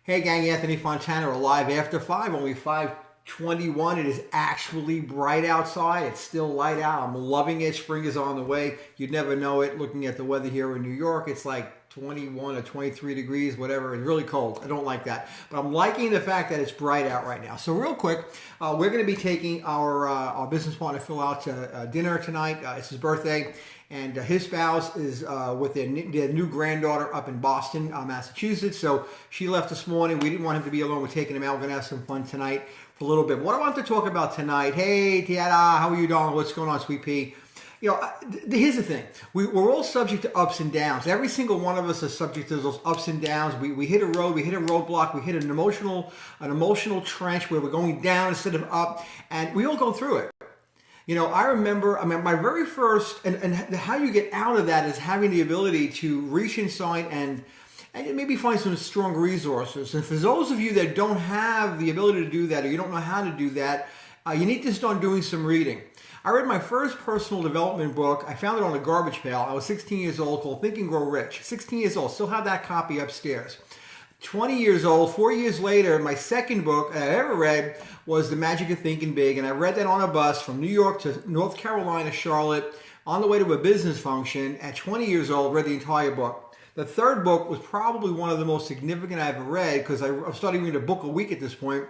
Hey gang, Anthony Fontana, we're live after 5, only 5:21. It is actually bright outside. It's still light out. I'm loving it. Spring is on the way. You'd never know it looking at the weather here in New York. It's like 21 or 23 degrees, whatever. It's really cold. I don't like that. But I'm liking the fact that it's bright out right now. So real quick, we're going to be taking our business partner Phil out to dinner tonight. It's his birthday. And his spouse is with their new granddaughter up in Boston, Massachusetts. So she left this morning. We didn't want him to be alone. We're taking him out. We're going to have some fun tonight for a little bit. What I want to talk about tonight, hey, Tiara, how are you, darling? What's going on, sweet pea? You know, here's the thing. We're all subject to ups and downs. Every single one of us is subject to those ups and downs. We hit a road, we hit a roadblock, we hit an emotional trench where we're going down instead of up, and we all go through it. You know, I remember, my very first, and how you get out of that is having the ability to reach inside and maybe find some strong resources. And for those of you that don't have the ability to do that, or you don't know how to do that, you need to start doing some reading. I read my first personal development book. I found it on a garbage pail. I was 16 years old, called Think and Grow Rich. 16 years old, still have that copy upstairs. 20 years old, 4 years later, my second book I ever read was The Magic of Thinking Big, and I read that on a bus from New York to North Carolina, Charlotte, on the way to a business function. At 20 years old, read the entire book. The third book was probably one of the most significant I ever read, because I started reading a book a week at this point,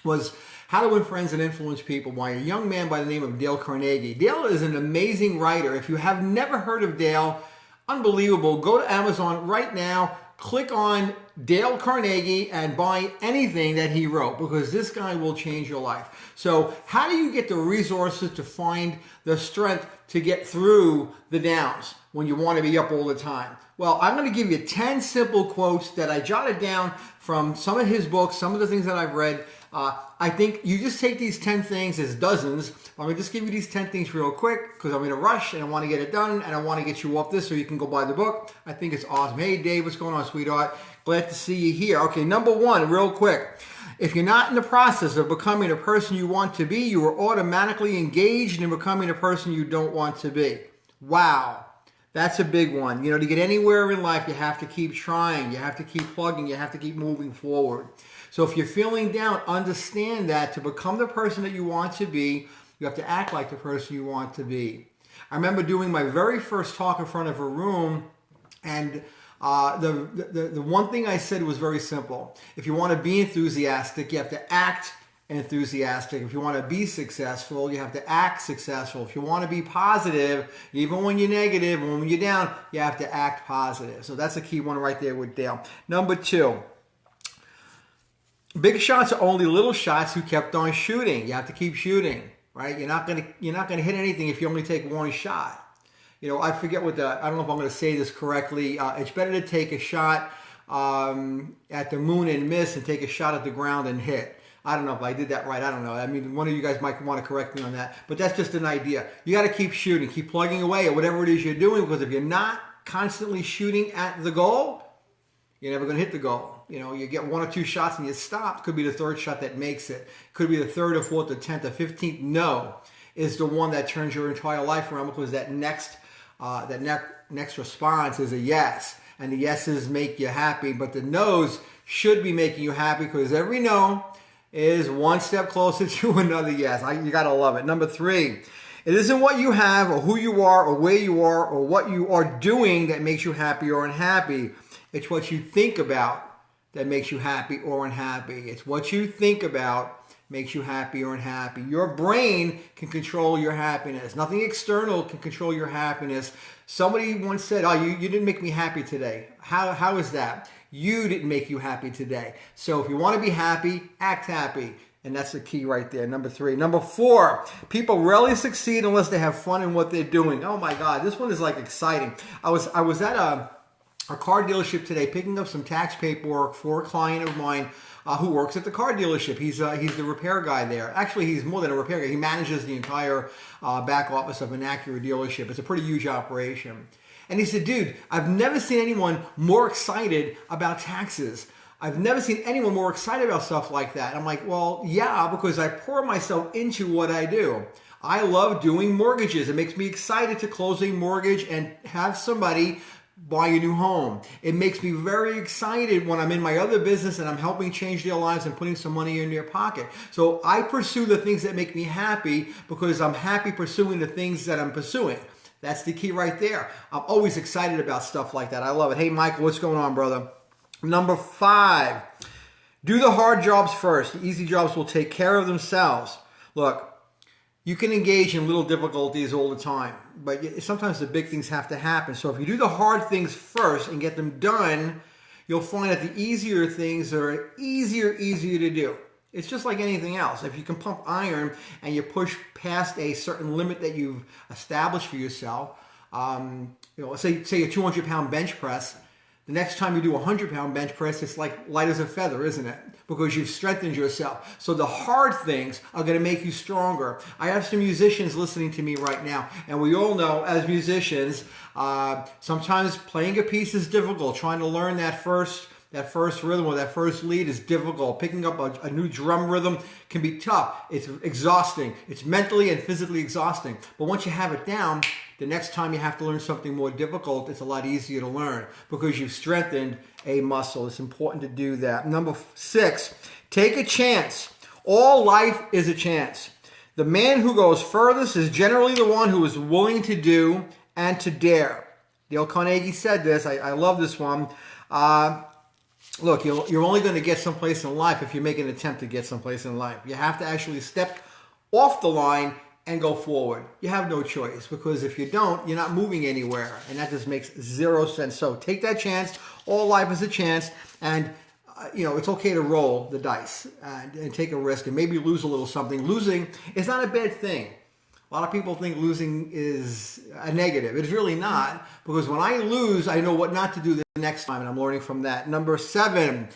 was How to Win Friends and Influence People by a young man by the name of Dale Carnegie. Dale is an amazing writer. If you have never heard of Dale, unbelievable. Go to Amazon right now, click on Dale Carnegie and buy anything that he wrote, because this guy will change your life. So how do you get the resources to find the strength to get through the downs when you want to be up all the time? Well, I'm going to give you 10 simple quotes that I jotted down from some of his books, some of the things that I've read. I think you just take these 10 things, there's dozens. I'm going to just give you these 10 things real quick because I'm in a rush and I want to get it done and I want to get you off this so you can go buy the book. I think it's awesome. Hey, Dave, what's going on, sweetheart? Glad to see you here. Okay, number one, real quick. If you're not in the process of becoming a person you want to be, you are automatically engaged in becoming a person you don't want to be. Wow. That's a big one. You know, to get anywhere in life, you have to keep trying. You have to keep plugging. You have to keep moving forward. So if you're feeling down, understand that to become the person that you want to be, you have to act like the person you want to be. I remember doing my very first talk in front of a room, and the one thing I said was very simple. If you want to be enthusiastic, you have to act enthusiastic. If you want to be successful, you have to act successful. If you want to be positive, even when you're negative, when you're down, you have to act positive. So that's a key one right there with Dale. Number two, big shots are only little shots who kept on shooting. You have to keep shooting, right? You're not gonna hit anything if you only take one shot. You know, I forget I don't know if I'm going to say this correctly. It's better to take a shot at the moon and miss and take a shot at the ground and hit. I don't know if I did that right. I don't know. I mean, one of you guys might want to correct me on that. But that's just an idea. You got to keep shooting. Keep plugging away at whatever it is you're doing, because if you're not constantly shooting at the goal, you're never going to hit the goal. You know, you get one or two shots and you stop. Could be the third shot that makes it. Could be the third or fourth or 10th or 15th. No is the one that turns your entire life around, because that next response is a yes. And the yeses make you happy, but the no's should be making you happy, because every no is one step closer to another yes. You got to love it. Number three, it isn't what you have or who you are or where you are or what you are doing that makes you happy or unhappy. It's what you think about that makes you happy or unhappy. It's what you think about makes you happy or unhappy. Your brain can control your happiness. Nothing external can control your happiness. Somebody once said, oh, you didn't make me happy today. How is that? You didn't make you happy today. So if you want to be happy, act happy. And that's the key right there. Number three. Number four, people rarely succeed unless they have fun in what they're doing. Oh my God, this one is like exciting. I was at a car dealership today picking up some tax paperwork for a client of mine who works at the car dealership. He's the repair guy there. Actually, he's more than a repair guy. He manages the entire back office of an Acura dealership. It's a pretty huge operation. And he said, dude, I've never seen anyone more excited about taxes. I've never seen anyone more excited about stuff like that. I'm like, well, yeah, because I pour myself into what I do. I love doing mortgages. It makes me excited to close a mortgage and have somebody buy a new home. It makes me very excited when I'm in my other business and I'm helping change their lives and putting some money in their pocket. So I pursue the things that make me happy because I'm happy pursuing the things that I'm pursuing. That's the key right there. I'm always excited about stuff like that. I love it. Hey, Michael, what's going on, brother? Number 5, do the hard jobs first. The easy jobs will take care of themselves. Look, you can engage in little difficulties all the time, but sometimes the big things have to happen. So if you do the hard things first and get them done, you'll find that the easier things are easier to do. It's just like anything else. If you can pump iron and you push past a certain limit that you've established for yourself, say a 200-pound bench press, the next time you do a 100-pound bench press, it's like light as a feather, isn't it? Because you've strengthened yourself. So the hard things are going to make you stronger. I have some musicians listening to me right now, and we all know as musicians, sometimes playing a piece is difficult. Trying to learn that first rhythm or that first lead is difficult. Picking up a new drum rhythm can be tough. It's exhausting. It's mentally and physically exhausting. But once you have it down, the next time you have to learn something more difficult, it's a lot easier to learn because you've strengthened a muscle. It's important to do that. Number 6, take a chance. All life is a chance. The man who goes furthest is generally the one who is willing to do and to dare. Dale Carnegie said this. I love this one. Look, you're only going to get someplace in life if you make an attempt to get someplace in life. You have to actually step off the line and go forward. You have no choice because if you don't, you're not moving anywhere. And that just makes 0 sense. So take that chance. All life is a chance. And, it's okay to roll the dice and take a risk and maybe lose a little something. Losing is not a bad thing. A lot of people think losing is a negative. It's really not, because when I lose, I know what not to do the next time, and I'm learning from that. Number 7,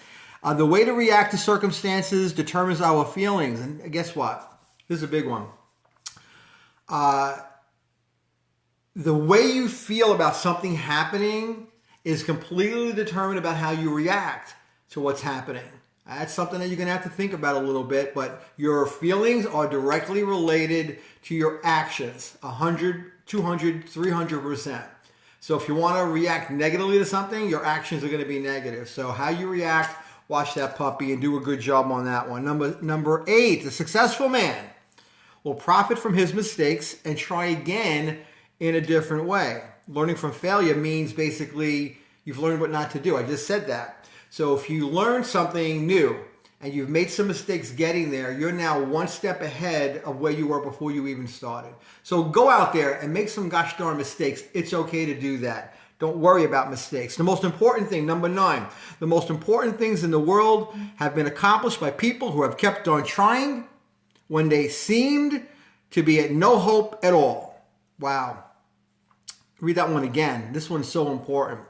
the way to react to circumstances determines our feelings. And guess what? This is a big one. The way you feel about something happening is completely determined about how you react to what's happening. That's something that you're going to have to think about a little bit, but your feelings are directly related to your actions, 100, 200, 300%. So if you want to react negatively to something, your actions are going to be negative. So how you react, watch that puppy and do a good job on that one. Number 8, the successful man will profit from his mistakes and try again in a different way. Learning from failure means basically you've learned what not to do. I just said that. So if you learn something new and you've made some mistakes getting there, you're now one step ahead of where you were before you even started. So go out there and make some gosh darn mistakes. It's okay to do that. Don't worry about mistakes. The most important thing, number 9, the most important things in the world have been accomplished by people who have kept on trying when they seemed to be at no hope at all. Wow. Read that one again. This one's so important.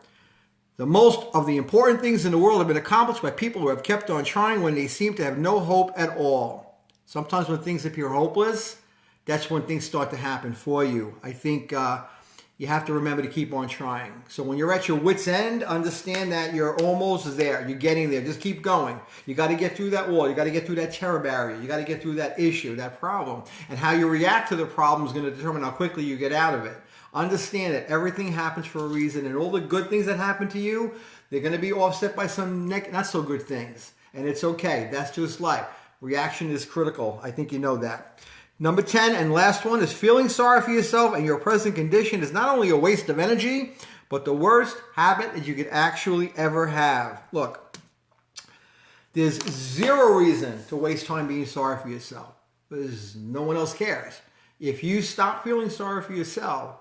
The most of the important things in the world have been accomplished by people who have kept on trying when they seem to have no hope at all. Sometimes when things appear hopeless, that's when things start to happen for you. I think you have to remember to keep on trying. So when you're at your wit's end, understand that you're almost there. You're getting there. Just keep going. You got to get through that wall. You got to get through that terror barrier. You got to get through that issue, that problem. And how you react to the problem is going to determine how quickly you get out of it. Understand that everything happens for a reason, and all the good things that happen to you, they're going to be offset by some not so good things. And it's okay. That's just life. Reaction is critical. I think you know that. Number 10 and last one is feeling sorry for yourself and your present condition is not only a waste of energy, but the worst habit that you could actually ever have. Look, there's 0 reason to waste time being sorry for yourself because no one else cares. If you stop feeling sorry for yourself,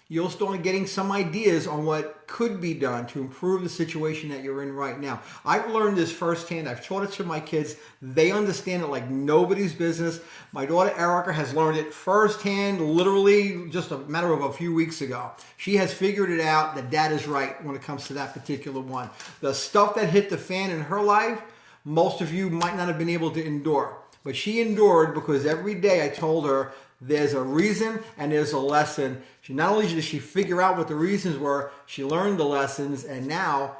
you'll start getting some ideas on what could be done to improve the situation that you're in right now. I've learned this firsthand. I've taught it to my kids. They understand it like nobody's business. My daughter Erica has learned it firsthand, literally just a matter of a few weeks ago. She has figured it out that Dad is right when it comes to that particular one. The stuff that hit the fan in her life, most of you might not have been able to endure. But she endured because every day I told her, there's a reason and there's a lesson. Not only did she figure out what the reasons were, she learned the lessons, and now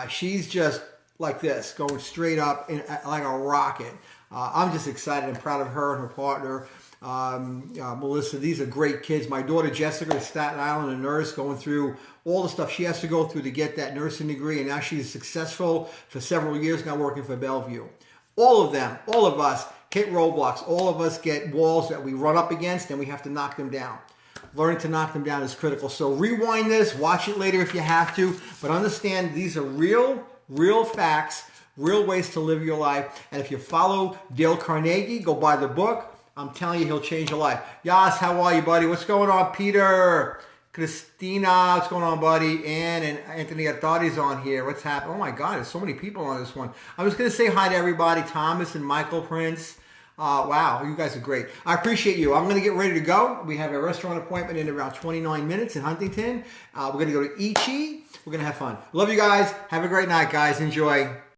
she's just like this, going straight up like a rocket. I'm just excited and proud of her and her partner. Melissa. These are great kids. My daughter Jessica is Staten Island, a nurse, going through all the stuff she has to go through to get that nursing degree, and now she's successful for several years now working for Bellevue. All of them, all of us hit roadblocks. All of us get walls that we run up against and we have to knock them down. Learning to knock them down is critical. So rewind this, watch it later if you have to, but understand these are real facts, real ways to live your life. And if you follow Dale Carnegie, go buy the book. I'm telling you, he'll change your life. Yas, how are you, buddy? What's going on, Peter? Christina, what's going on, buddy? Ann and Anthony Atari's on here. What's happening? Oh my God, there's so many people on this one. I was going to say hi to everybody. Thomas and Michael Prince. Wow, you guys are great. I appreciate you. I'm going to get ready to go. We have a restaurant appointment in around 29 minutes in Huntington. We're going to go to Ichi. We're going to have fun. Love you guys. Have a great night, guys. Enjoy.